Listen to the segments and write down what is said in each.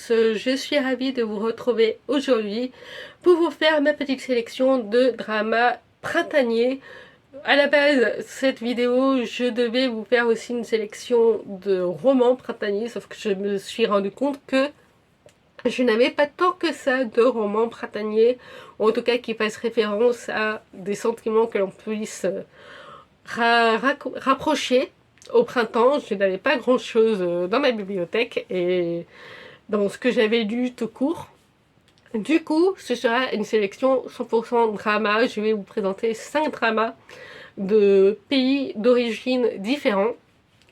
je suis ravie de vous retrouver aujourd'hui pour vous faire ma petite sélection de dramas printaniers. À la base, cette vidéo, je devais vous faire aussi une sélection de romans printaniers, sauf que je me suis rendu compte que je n'avais pas tant que ça de romans printaniers, ou en tout cas qui fassent référence à des sentiments que l'on puisse rapprocher au printemps. Je n'avais pas grand chose dans ma bibliothèque et dans ce que j'avais lu tout court. Du coup, ce sera une sélection 100% drama. Je vais vous présenter 5 dramas de pays d'origine différents.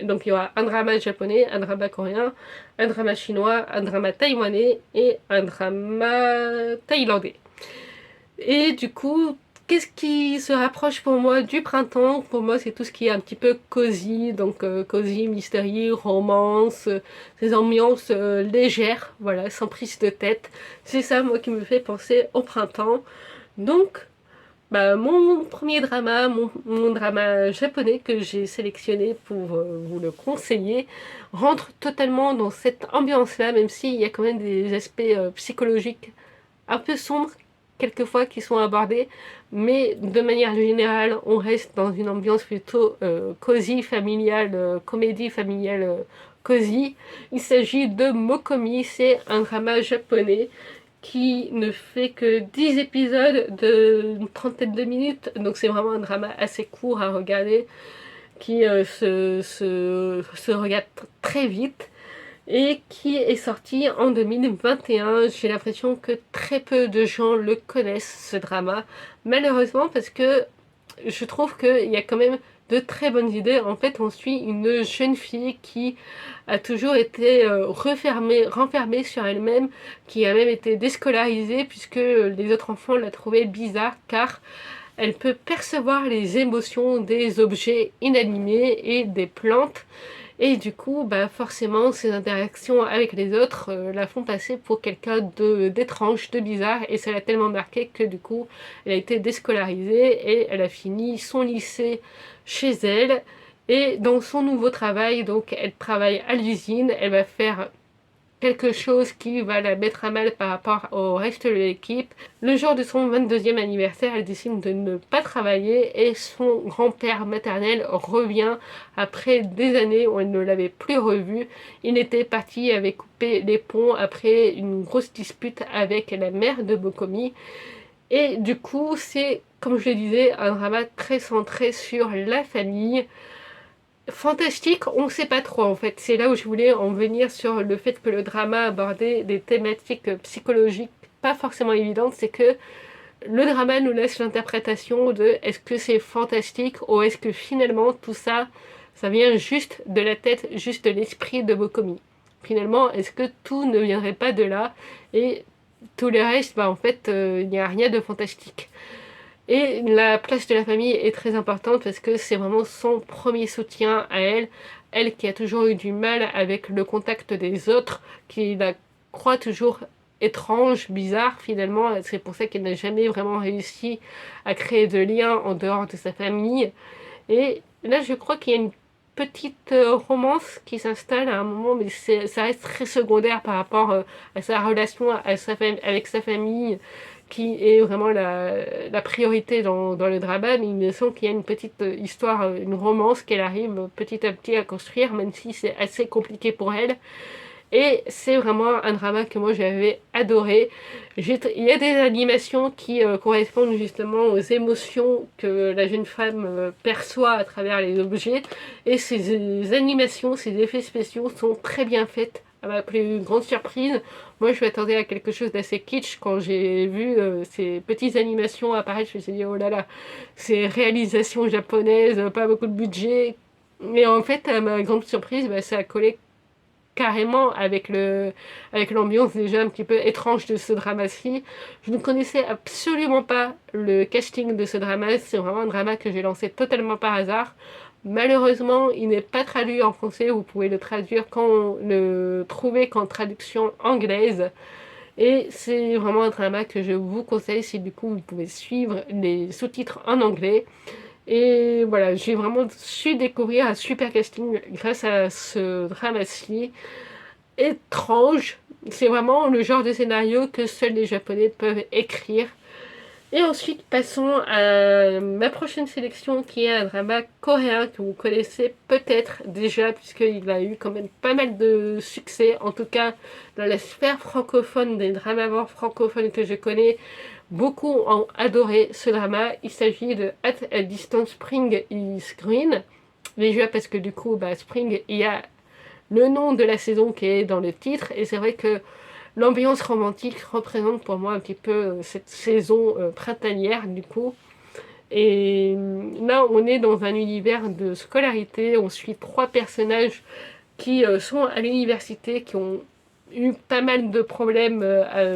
Donc il y aura un drama japonais, un drama coréen, un drama chinois, un drama taïwanais et un drama thaïlandais. Et du coup, qu'est-ce qui se rapproche pour moi du printemps? Pour moi, c'est tout ce qui est un petit peu cosy, donc cosy, mystérieux, romance, ces ambiances légères, voilà, sans prise de tête. C'est ça, moi, qui me fait penser au printemps. Donc, mon premier drama, mon drama japonais que j'ai sélectionné pour vous le conseiller, rentre totalement dans cette ambiance-là, même s'il y a quand même des aspects psychologiques un peu sombres quelquefois qui sont abordés, mais de manière générale, on reste dans une ambiance plutôt cosy, familiale, comédie familiale cosy. Il s'agit de Mokomi, c'est un drama japonais qui ne fait que 10 épisodes d'une trentaine de minutes, donc c'est vraiment un drama assez court à regarder, qui se regarde très vite, et qui est sorti en 2021. J'ai l'impression que très peu de gens le connaissent, ce drama, malheureusement, parce que je trouve qu'il y a quand même de très bonnes idées. En fait, on suit une jeune fille qui a toujours été renfermée sur elle-même, qui a même été déscolarisée puisque les autres enfants la trouvaient bizarre, car elle peut percevoir les émotions des objets inanimés et des plantes. Et du coup, forcément, ses interactions avec les autres la font passer pour quelqu'un d'étrange, de bizarre. Et ça l'a tellement marqué que du coup, elle a été déscolarisée et elle a fini son lycée chez elle. Et dans son nouveau travail, donc elle travaille à l'usine, elle va faire quelque chose qui va la mettre à mal par rapport au reste de l'équipe. Le jour de son 22e anniversaire, elle décide de ne pas travailler et son grand-père maternel revient après des années où elle ne l'avait plus revu. Il était parti, avait coupé les ponts après une grosse dispute avec la mère de Mokomi. Et du coup, c'est, comme je le disais, un drama très centré sur la famille. Fantastique, on ne sait pas trop en fait. C'est là où je voulais en venir sur le fait que le drama abordait des thématiques psychologiques pas forcément évidentes. C'est que le drama nous laisse l'interprétation de est-ce que c'est fantastique ou est-ce que finalement tout ça, ça vient juste de la tête, juste de l'esprit de Mokomi. Finalement, est-ce que tout ne viendrait pas de là et tout le reste, en fait, il n'y a rien de fantastique. Et la place de la famille est très importante parce que c'est vraiment son premier soutien à elle. Elle qui a toujours eu du mal avec le contact des autres, qui la croit toujours étrange, bizarre finalement. C'est pour ça qu'elle n'a jamais vraiment réussi à créer de liens en dehors de sa famille. Et là, je crois qu'il y a une petite romance qui s'installe à un moment, mais ça reste très secondaire par rapport à sa relation avec sa famille, qui est vraiment la priorité dans le drama. Mais il me semble qu'il y a une petite histoire, une romance qu'elle arrive petit à petit à construire, même si c'est assez compliqué pour elle. Et c'est vraiment un drama que moi j'avais adoré. Il y a des animations qui correspondent justement aux émotions que la jeune femme perçoit à travers les objets. Et ces animations, ces effets spéciaux sont très bien faits. À ma plus grande surprise, moi je m'attendais à quelque chose d'assez kitsch. Quand j'ai vu ces petites animations apparaître, je me suis dit oh là là, c'est réalisation japonaise, pas beaucoup de budget. Mais en fait, à ma grande surprise, ça a collé carrément avec l'ambiance déjà un petit peu étrange de ce drama-ci. Je ne connaissais absolument pas le casting de ce drama. C'est vraiment un drama que j'ai lancé totalement par hasard. Malheureusement, il n'est pas traduit en français. Vous pouvez le traduire le trouver qu'en traduction anglaise. Et c'est vraiment un drama que je vous conseille si du coup vous pouvez suivre les sous-titres en anglais. Et voilà, j'ai vraiment su découvrir un super casting grâce à ce drama-ci. étrange. C'est vraiment le genre de scénario que seuls les Japonais peuvent écrire. Et ensuite, passons à ma prochaine sélection qui est un drama coréen que vous connaissez peut-être déjà puisqu'il a eu quand même pas mal de succès, en tout cas dans la sphère francophone des dramas francophones que je connais. Beaucoup ont adoré ce drama. Il s'agit de At a Distance Spring is Green. Déjà parce que du coup, Spring, il y a le nom de la saison qui est dans le titre et c'est vrai que l'ambiance romantique représente pour moi un petit peu cette saison printanière du coup. Et là, on est dans un univers de scolarité. On suit 3 personnages qui sont à l'université, qui ont eu pas mal de problèmes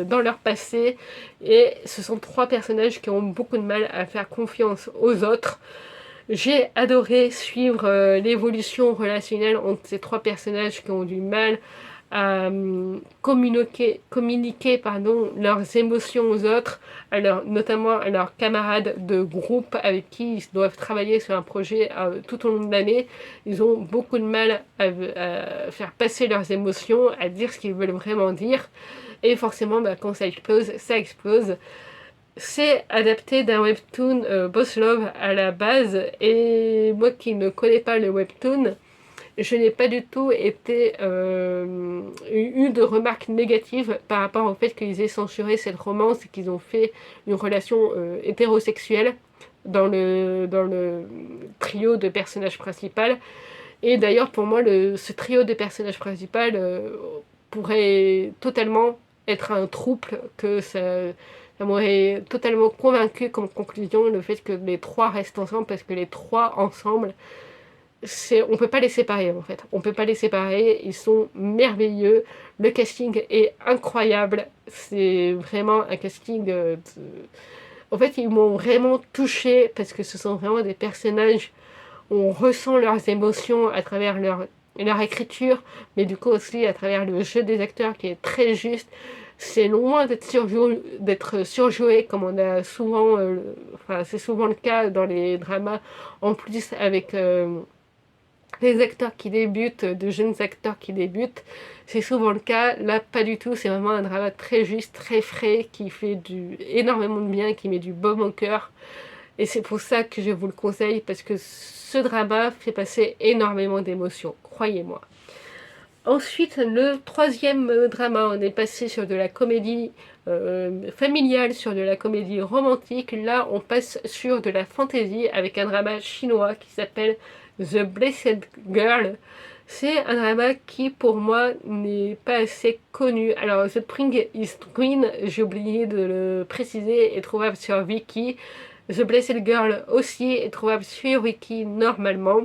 dans leur passé. Et ce sont 3 personnages qui ont beaucoup de mal à faire confiance aux autres. J'ai adoré suivre l'évolution relationnelle entre ces 3 personnages qui ont du mal à communiquer leurs émotions aux autres, notamment à leurs camarades de groupe avec qui ils doivent travailler sur un projet tout au long de l'année. Ils ont beaucoup de mal à faire passer leurs émotions, à dire ce qu'ils veulent vraiment dire. Et forcément, quand ça explose, ça explose. C'est adapté d'un webtoon Boss Love à la base. Et moi qui ne connais pas le webtoon, je n'ai pas du tout eu de remarques négatives par rapport au fait qu'ils aient censuré cette romance et qu'ils ont fait une relation hétérosexuelle dans le trio de personnages principaux. Et d'ailleurs, pour moi, ce trio de personnages principaux pourrait totalement être un trouble, que ça m'aurait totalement convaincu comme conclusion le fait que les 3 restent ensemble, parce que les 3 ensemble, on peut pas les séparer en fait. On peut pas les séparer, ils sont merveilleux. Le casting est incroyable. C'est vraiment un casting En fait, ils m'ont vraiment touchée parce que ce sont vraiment des personnages où on ressent leurs émotions à travers leur écriture, mais du coup aussi à travers le jeu des acteurs qui est très juste. C'est loin d'être surjoué comme on a souvent, c'est souvent le cas dans les dramas, en plus avec des acteurs qui débutent, de jeunes acteurs qui débutent. C'est souvent le cas. Là, pas du tout. C'est vraiment un drama très juste, très frais, qui fait énormément de bien, qui met du baume au cœur. Et c'est pour ça que je vous le conseille, parce que ce drama fait passer énormément d'émotions, croyez-moi. Ensuite, le 3e drama, on est passé sur de la comédie familiale, sur de la comédie romantique. Là, on passe sur de la fantasy avec un drama chinois qui s'appelle The Blessed Girl. C'est un drama qui, pour moi, n'est pas assez connu. Alors, The Spring is Green, j'ai oublié de le préciser, est trouvable sur Viki. The Blessed Girl aussi est trouvable sur Wiki normalement.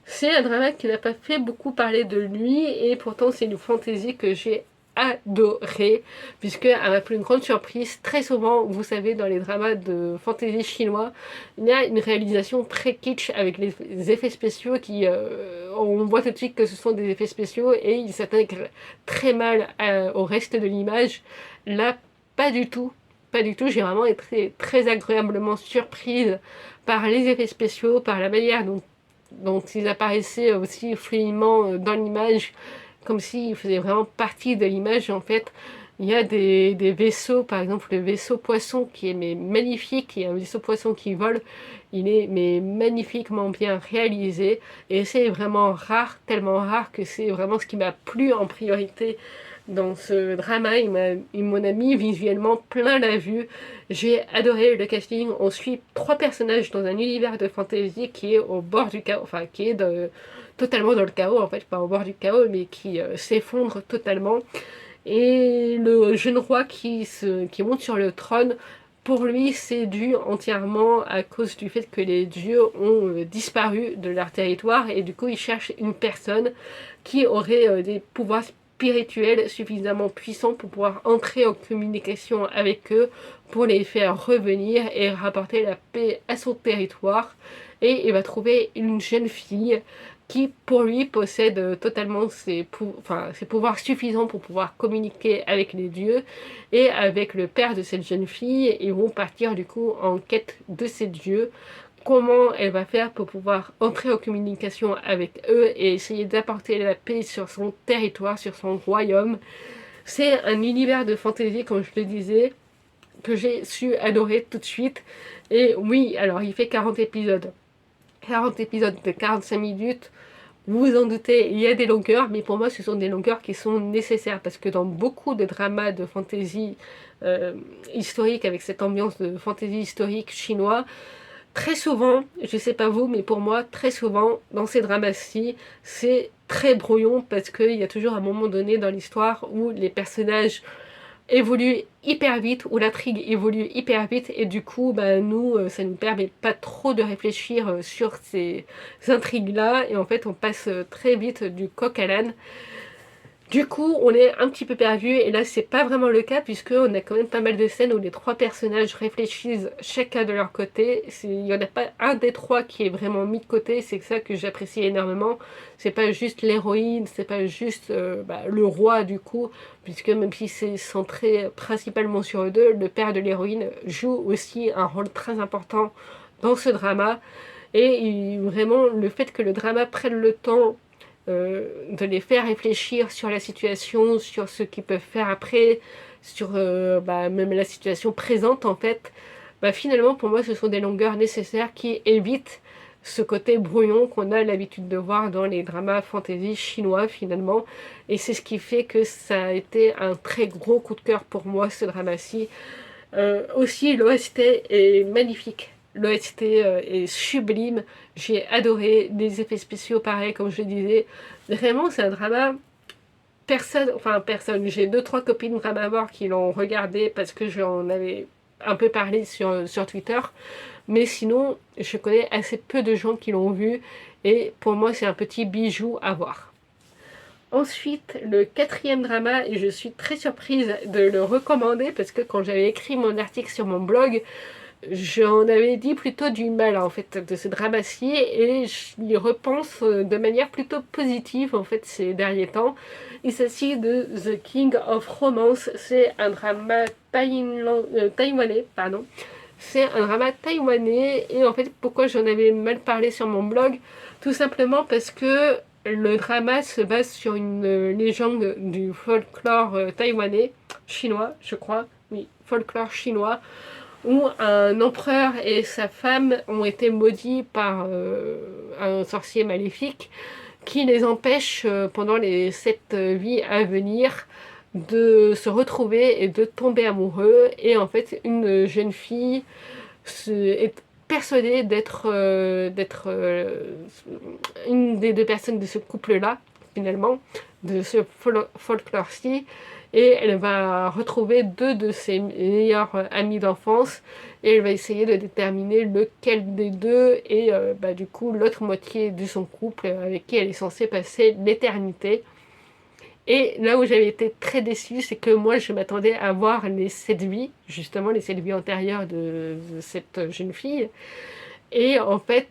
C'est un drama qui n'a pas fait beaucoup parler de lui et pourtant c'est une fantasy que j'ai adorée, puisque à ma plus grande surprise, très souvent, vous savez, dans les dramas de fantasy chinois, il y a une réalisation très kitsch avec les effets spéciaux qui on voit tout de suite que ce sont des effets spéciaux et ils s'intègrent très mal au reste de l'image. Là, pas du tout. Pas du tout, j'ai vraiment été très agréablement surprise par les effets spéciaux, par la manière dont ils apparaissaient aussi fluidement dans l'image, comme s'ils faisaient vraiment partie de l'image. En fait, il y a des vaisseaux, par exemple le vaisseau poisson qui est magnifique, il y a un vaisseau poisson qui vole, il est magnifiquement bien réalisé, et c'est vraiment rare, tellement rare que c'est vraiment ce qui m'a plu en priorité dans ce drama. Il m'en a mis visuellement plein la vue. J'ai adoré le casting. On suit 3 personnages dans un univers de fantasy qui est au bord du chaos, enfin qui est totalement dans le chaos, en fait, pas au bord du chaos, mais qui s'effondre totalement. Et le jeune roi qui monte sur le trône, pour lui, c'est dû entièrement à cause du fait que les dieux ont disparu de leur territoire, et du coup, il cherche une personne qui aurait des pouvoirs spirituels suffisamment puissants pour pouvoir entrer en communication avec eux, pour les faire revenir et rapporter la paix à son territoire. Et il va trouver une jeune fille qui, pour lui, possède totalement ses pouvoirs suffisants pour pouvoir communiquer avec les dieux. Et avec le père de cette jeune fille, ils vont partir du coup en quête de ces dieux comment elle va faire pour pouvoir entrer en communication avec eux et essayer d'apporter la paix sur son territoire, sur son royaume. C'est un univers de fantasy, comme je le disais, que j'ai su adorer tout de suite. Et oui, alors il fait 40 épisodes. 40 épisodes de 45 minutes. Vous vous en doutez, il y a des longueurs, mais pour moi, ce sont des longueurs qui sont nécessaires parce que dans beaucoup de dramas de fantasy historique, avec cette ambiance de fantasy historique chinois, très souvent, je sais pas vous, mais pour moi, très souvent, dans ces dramas-ci, c'est très brouillon parce qu'il y a toujours un moment donné dans l'histoire où les personnages évolue hyper vite, où l'intrigue évolue hyper vite, et du coup, bah, nous, ça nous permet pas trop de réfléchir sur ces intrigues-là, et en fait, on passe très vite du coq à l'âne. Du coup, on est un petit peu perdu, et là, c'est pas vraiment le cas, puisqu'on a quand même pas mal de scènes où les trois personnages réfléchissent chacun de leur côté. Il y en a pas un des trois qui est vraiment mis de côté, c'est ça que j'apprécie énormément. C'est pas juste l'héroïne, c'est pas juste le roi, du coup, puisque même si c'est centré principalement sur eux deux, le père de l'héroïne joue aussi un rôle très important dans ce drama. Et vraiment, le fait que le drama prenne le temps de les faire réfléchir sur la situation, sur ce qu'ils peuvent faire après, sur même la situation présente en fait, finalement pour moi ce sont des longueurs nécessaires qui évitent ce côté brouillon qu'on a l'habitude de voir dans les dramas fantasy chinois finalement, et c'est ce qui fait que ça a été un très gros coup de cœur pour moi ce drama-ci. Aussi l'OST est magnifique. L'OST est sublime, j'ai adoré les effets spéciaux pareil comme je le disais. Vraiment c'est un drama, personne, j'ai deux trois copines drama qui l'ont regardé parce que j'en avais un peu parlé sur Twitter, mais sinon je connais assez peu de gens qui l'ont vu et pour moi c'est un petit bijou à voir. Ensuite, le quatrième drama, et je suis très surprise de le recommander parce que quand j'avais écrit mon article sur mon blog, j'en avais dit plutôt du mal en fait de ce drama-ci et j'y repense de manière plutôt positive en fait ces derniers temps. Il s'agit de The King of Romance, c'est un drama taïwanais, pardon. C'est un drama taïwanais et en fait pourquoi j'en avais mal parlé sur mon blog, tout simplement parce que le drama se base sur une légende du folklore taïwanais, chinois je crois, oui, folklore chinois, où un empereur et sa femme ont été maudits par un sorcier maléfique qui les empêche pendant les 7 vies à venir de se retrouver et de tomber amoureux. Et en fait, une jeune fille est persuadée d'être une des deux personnes de ce couple-là, finalement, de ce folklore-ci, et elle va retrouver deux de ses meilleurs amis d'enfance et elle va essayer de déterminer lequel des deux est du coup l'autre moitié de son couple avec qui elle est censée passer l'éternité. Et là où j'avais été très déçue, c'est que moi je m'attendais à voir les 7 vies, justement les 7 vies antérieures de cette jeune fille, et en fait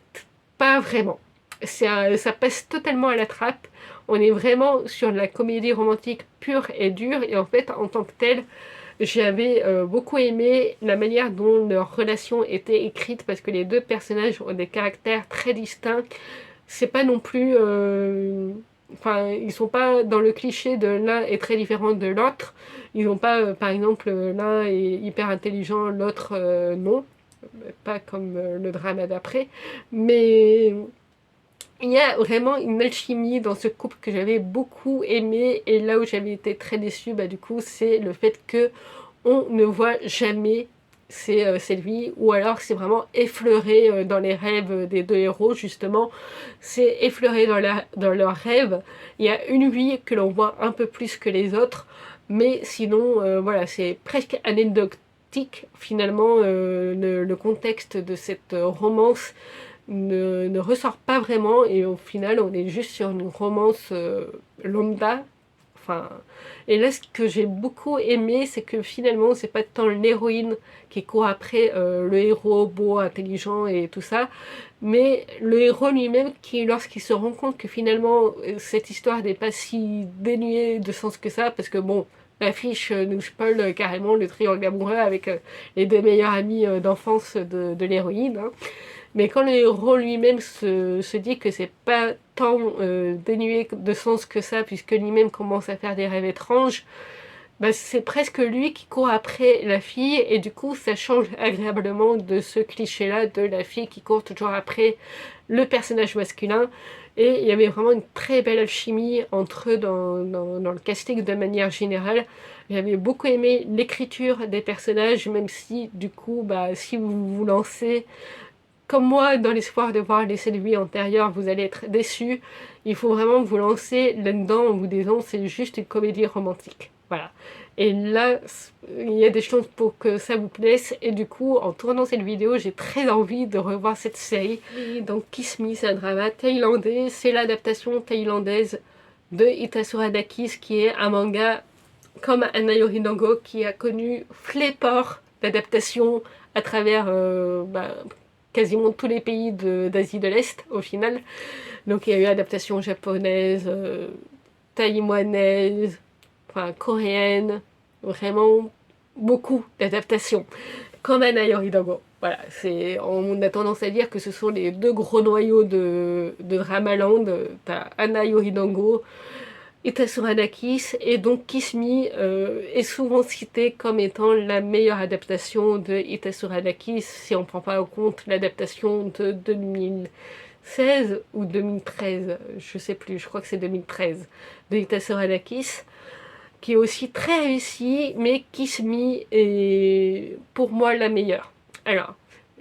pas vraiment. Ça passe totalement à la trappe. On est vraiment sur de la comédie romantique pure et dure, et en fait en tant que telle j'avais beaucoup aimé la manière dont leur relation était écrite parce que les deux personnages ont des caractères très distincts. C'est pas non plus ils sont pas dans le cliché de l'un est très différent de l'autre. Ils n'ont pas par exemple l'un est hyper intelligent, l'autre non, pas comme le drama d'après, mais il y a vraiment une alchimie dans ce couple que j'avais beaucoup aimé, et là où j'avais été très déçue, du coup, c'est le fait que on ne voit jamais cette vie, ou alors c'est vraiment effleuré dans les rêves des deux héros, justement. C'est effleuré dans leurs rêves. Il y a une vie que l'on voit un peu plus que les autres, mais sinon, c'est presque anecdotique, finalement, le contexte de cette romance ne ressort pas vraiment, et au final on est juste sur une romance lambda. Et là ce que j'ai beaucoup aimé, c'est que finalement c'est pas tant l'héroïne qui court après le héros beau, intelligent et tout ça, mais le héros lui-même qui, lorsqu'il se rend compte que finalement cette histoire n'est pas si dénuée de sens que ça, parce que bon, l'affiche nous spoil carrément le triangle amoureux avec les deux meilleurs amis d'enfance de l'héroïne, hein. Mais quand le héros lui-même se dit que c'est pas tant dénué de sens que ça, puisque lui-même commence à faire des rêves étranges, bah, c'est presque lui qui court après la fille, et du coup ça change agréablement de ce cliché-là de la fille qui court toujours après le personnage masculin. Et il y avait vraiment une très belle alchimie entre eux dans le casting de manière générale. J'avais beaucoup aimé l'écriture des personnages, même si du coup, bah, si vous vous lancez comme moi dans l'espoir de voir les scènes de vie antérieures, vous allez être déçus. Il faut vraiment vous lancer là-dedans en vous disant c'est juste une comédie romantique. Voilà. Et là, il y a des chances pour que ça vous plaise. Et du coup, en tournant cette vidéo, j'ai très envie de revoir cette série. Et donc, Kiss Me, c'est un drama thaïlandais. C'est l'adaptation thaïlandaise de Hitasura Dakis, qui est un manga comme Anayo Hinongo, qui a connu pléthore d'adaptations à travers quasiment tous les pays d'Asie de l'Est, au final. Donc, il y a eu adaptation japonaise, taïwanaise, enfin coréenne, vraiment beaucoup d'adaptations, comme Anayo Hidogo. Voilà, on a tendance à dire que ce sont les deux gros noyaux de Dramaland. T'as Anayo Hidogo, Hitasura Dakis, et donc Kiss Me est souvent cité comme étant la meilleure adaptation de Hitasura Dakis, si on ne prend pas en compte l'adaptation de 2016 ou 2013, je sais plus, je crois que c'est 2013, de Hitasura Dakis, qui est aussi très réussi, mais Kiss Me est pour moi la meilleure. Alors,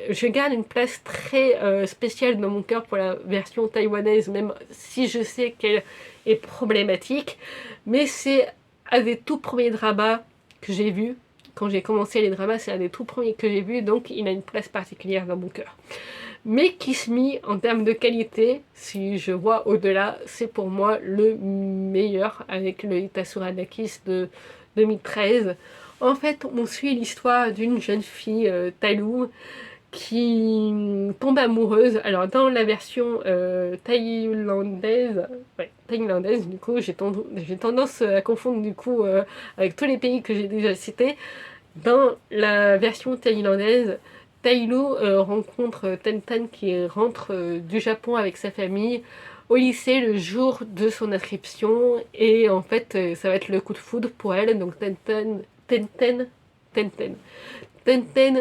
je garde une place très spéciale dans mon cœur pour la version taïwanaise, même si je sais qu'elle est problématique, mais c'est un des tout premiers dramas que j'ai vu. Quand j'ai commencé les dramas, c'est un des tout premiers que j'ai vu, donc il a une place particulière dans mon cœur. Mais Kiss Me, en termes de qualité, si je vois au-delà, c'est pour moi le meilleur, avec le Hitasura Dakis de 2013. En fait, on suit l'histoire d'une jeune fille, Tailou, qui tombe amoureuse. Alors, dans la version thaïlandaise, du coup, j'ai tendance à confondre du coup avec tous les pays que j'ai déjà cités. Dans la version thaïlandaise, Tailou rencontre Ten qui rentre du Japon avec sa famille au lycée le jour de son inscription, et en fait ça va être le coup de foudre pour elle. Donc Tenten,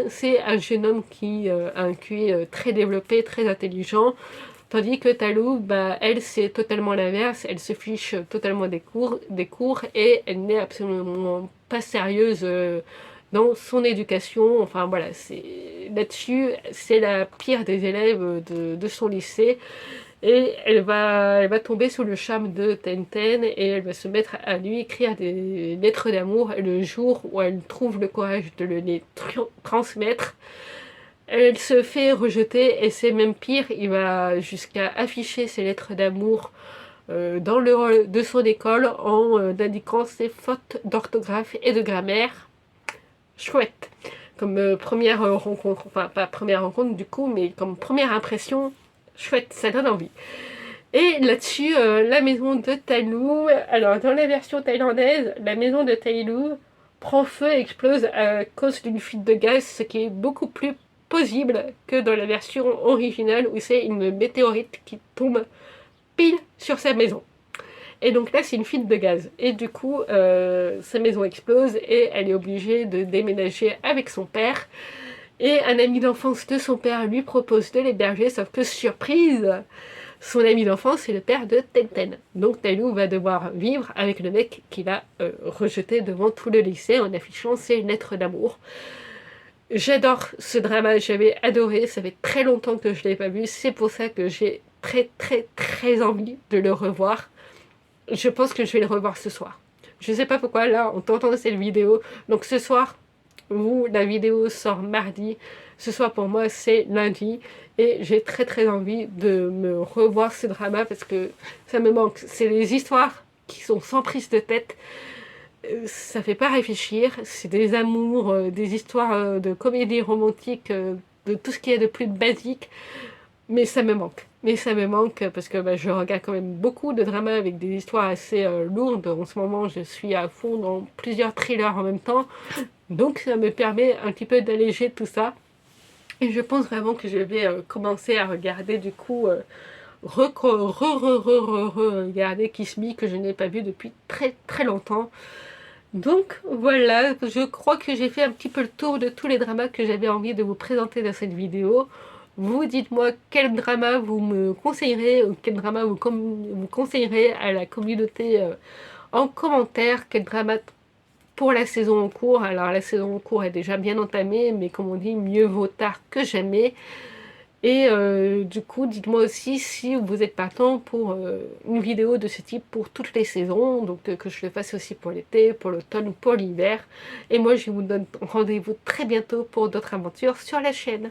c'est un jeune homme qui a un QI très développé, très intelligent, tandis que Talou, bah, elle, c'est totalement l'inverse. Elle se fiche totalement des cours, et elle n'est absolument pas sérieuse dans son éducation. Enfin voilà, là-dessus, c'est la pire des élèves de son lycée. Et elle va tomber sous le charme de Tenten, et elle va se mettre à lui écrire des lettres d'amour. Et le jour où elle trouve le courage de les transmettre, elle se fait rejeter, et c'est même pire, il va jusqu'à afficher ses lettres d'amour dans le hall de son école en indiquant ses fautes d'orthographe et de grammaire. Chouette. Comme première rencontre, enfin pas première rencontre du coup, mais comme première impression, chouette, ça donne envie. Et là-dessus, la maison de Tailou, alors dans la version thaïlandaise, la maison de Tailou prend feu et explose à cause d'une fuite de gaz, ce qui est beaucoup plus possible que dans la version originale où c'est une météorite qui tombe pile sur sa maison. Et donc là, c'est une fuite de gaz. Et du coup, sa maison explose et elle est obligée de déménager avec son père. Et un ami d'enfance de son père lui propose de l'héberger, sauf que surprise, son ami d'enfance, c'est le père de Tenten. Donc Tailou va devoir vivre avec le mec qu'il a rejeté devant tout le lycée en affichant ses lettres d'amour. J'adore ce drama, j'avais adoré, ça fait très longtemps que je ne l'ai pas vu, c'est pour ça que j'ai très très très envie de le revoir. Je pense que je vais le revoir ce soir. Je sais pas pourquoi, là, en tentant cette vidéo, donc ce soir, la vidéo sort mardi, ce soir pour moi c'est lundi, et j'ai très très envie de me revoir ce drama parce que ça me manque. C'est des histoires qui sont sans prise de tête, ça fait pas réfléchir, c'est des amours, des histoires de comédie romantique, de tout ce qu'il y a de plus basique, mais ça me manque. Mais ça me manque parce que je regarde quand même beaucoup de dramas avec des histoires assez lourdes. En ce moment, je suis à fond dans plusieurs thrillers en même temps. Donc ça me permet un petit peu d'alléger tout ça. Et je pense vraiment que je vais commencer à regarder du coup, regarder Kiss Me que je n'ai pas vu depuis très très longtemps. Donc voilà, je crois que j'ai fait un petit peu le tour de tous les dramas que j'avais envie de vous présenter dans cette vidéo. Vous dites-moi quel drama vous me conseillerez, ou quel drama vous conseillerez à la communauté en commentaire, quel drama pour la saison en cours. Alors la saison en cours est déjà bien entamée, mais comme on dit, mieux vaut tard que jamais. Et du coup, dites-moi aussi si vous êtes partant pour une vidéo de ce type pour toutes les saisons, donc que je le fasse aussi pour l'été, pour l'automne, pour l'hiver. Et moi, je vous donne rendez-vous très bientôt pour d'autres aventures sur la chaîne.